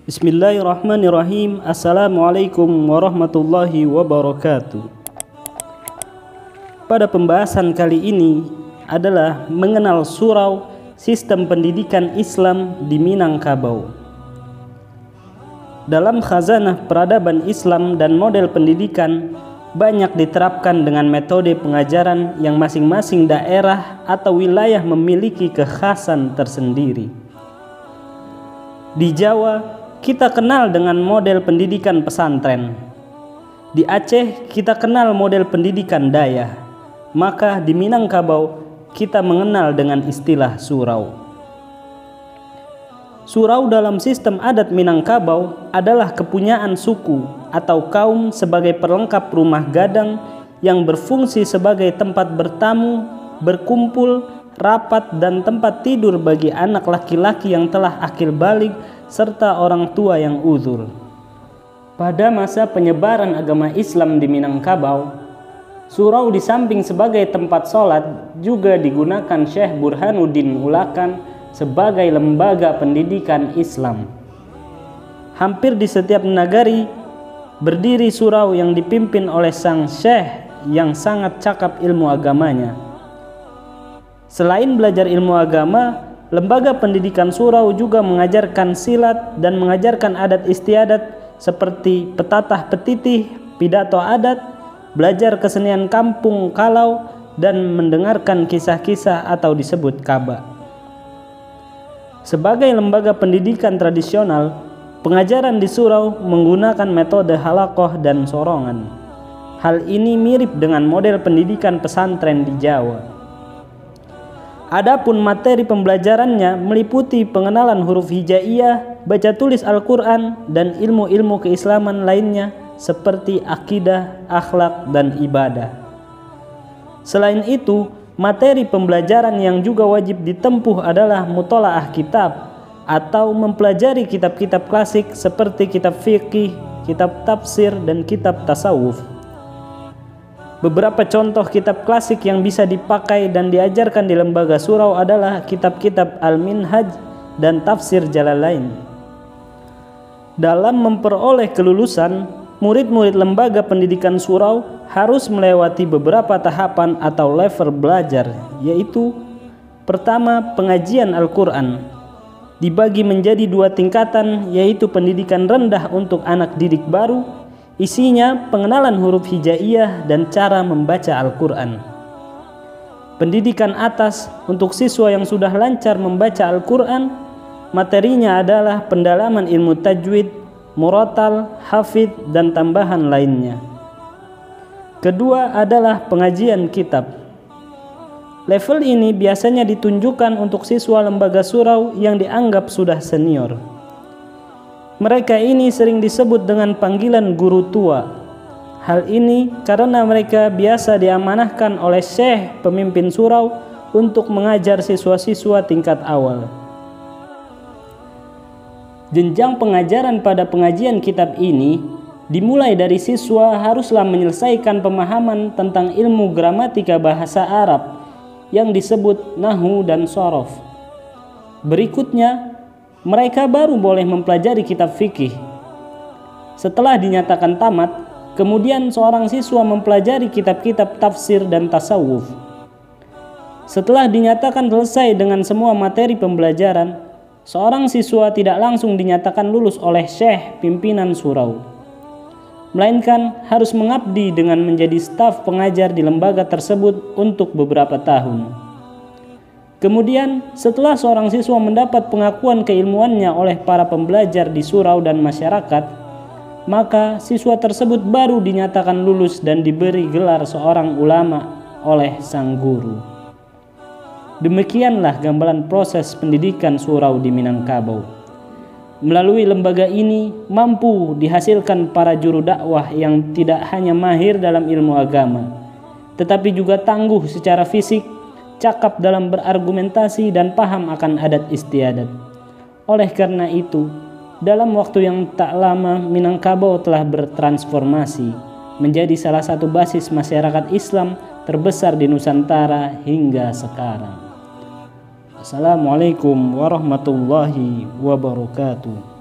Bismillahirrahmanirrahim. Assalamualaikum warahmatullahi wabarakatuh. Pada pembahasan kali ini adalah mengenal surau sistem pendidikan Islam di Minangkabau. Dalam khazanah peradaban Islam dan model pendidikan banyak diterapkan dengan metode pengajaran yang masing-masing daerah atau wilayah memiliki kekhasan tersendiri. Di Jawa kita kenal dengan model pendidikan pesantren. Di Aceh kita kenal model pendidikan Dayah. Maka di Minangkabau kita mengenal dengan istilah surau. Surau dalam sistem adat Minangkabau adalah kepunyaan suku atau kaum sebagai pelengkap rumah gadang yang berfungsi sebagai tempat bertamu, berkumpul, rapat, dan tempat tidur bagi anak laki-laki yang telah akil baligh serta orang tua yang uzur. Pada masa penyebaran agama Islam di Minangkabau, surau di samping sebagai tempat sholat juga digunakan Syekh Burhanuddin Ulakan sebagai lembaga pendidikan Islam. Hampir di setiap nagari berdiri surau yang dipimpin oleh sang syekh yang sangat cakap ilmu agamanya. Selain belajar ilmu agama, lembaga pendidikan surau juga mengajarkan silat dan mengajarkan adat istiadat seperti petatah petitih, pidato adat, belajar kesenian kampung kalau, dan mendengarkan kisah-kisah atau disebut kaba. Sebagai lembaga pendidikan tradisional, pengajaran di surau menggunakan metode halaqah dan sorongan. Hal ini mirip dengan model pendidikan pesantren di Jawa. Adapun materi pembelajarannya meliputi pengenalan huruf hijaiyah, baca tulis Al-Quran, dan ilmu-ilmu keislaman lainnya seperti akidah, akhlak, dan ibadah. Selain itu, materi pembelajaran yang juga wajib ditempuh adalah mutolaah kitab atau mempelajari kitab-kitab klasik seperti kitab fikih, kitab tafsir, dan kitab tasawuf. Beberapa contoh kitab klasik yang bisa dipakai dan diajarkan di lembaga surau adalah kitab-kitab Al-Minhaj dan Tafsir Jalalain. Dalam memperoleh kelulusan, murid-murid lembaga pendidikan surau harus melewati beberapa tahapan atau level belajar, yaitu pertama, pengajian Al-Quran. Dibagi menjadi 2 tingkatan, yaitu pendidikan rendah untuk anak didik baru, isinya pengenalan huruf hijaiyah dan cara membaca Al-Quran. Pendidikan atas untuk siswa yang sudah lancar membaca Al-Quran, materinya adalah pendalaman ilmu tajwid, murotal, hafidh, dan tambahan lainnya. Kedua adalah pengajian kitab. Level ini biasanya ditunjukkan untuk siswa lembaga surau yang dianggap sudah senior. Mereka ini sering disebut dengan panggilan guru tua. Hal ini karena mereka biasa diamanahkan oleh syekh pemimpin surau untuk mengajar siswa-siswa tingkat awal. Jenjang pengajaran pada pengajian kitab ini dimulai dari siswa haruslah menyelesaikan pemahaman tentang ilmu gramatika bahasa Arab yang disebut nahwu dan shorof. Berikutnya, mereka baru boleh mempelajari kitab fikih. Setelah dinyatakan tamat, kemudian seorang siswa mempelajari kitab-kitab tafsir dan tasawuf. Setelah dinyatakan selesai dengan semua materi pembelajaran, seorang siswa tidak langsung dinyatakan lulus oleh syekh pimpinan surau, melainkan harus mengabdi dengan menjadi staf pengajar di lembaga tersebut untuk beberapa tahun. Kemudian, setelah seorang siswa mendapat pengakuan keilmuannya oleh para pembelajar di surau dan masyarakat, maka siswa tersebut baru dinyatakan lulus dan diberi gelar seorang ulama oleh sang guru. Demikianlah gambaran proses pendidikan surau di Minangkabau. Melalui lembaga ini mampu dihasilkan para juru dakwah yang tidak hanya mahir dalam ilmu agama, tetapi juga tangguh secara fisik, cakap dalam berargumentasi, dan paham akan adat istiadat. Oleh karena itu, dalam waktu yang tak lama Minangkabau telah bertransformasi menjadi salah satu basis masyarakat Islam terbesar di Nusantara hingga sekarang. Assalamualaikum warahmatullahi wabarakatuh.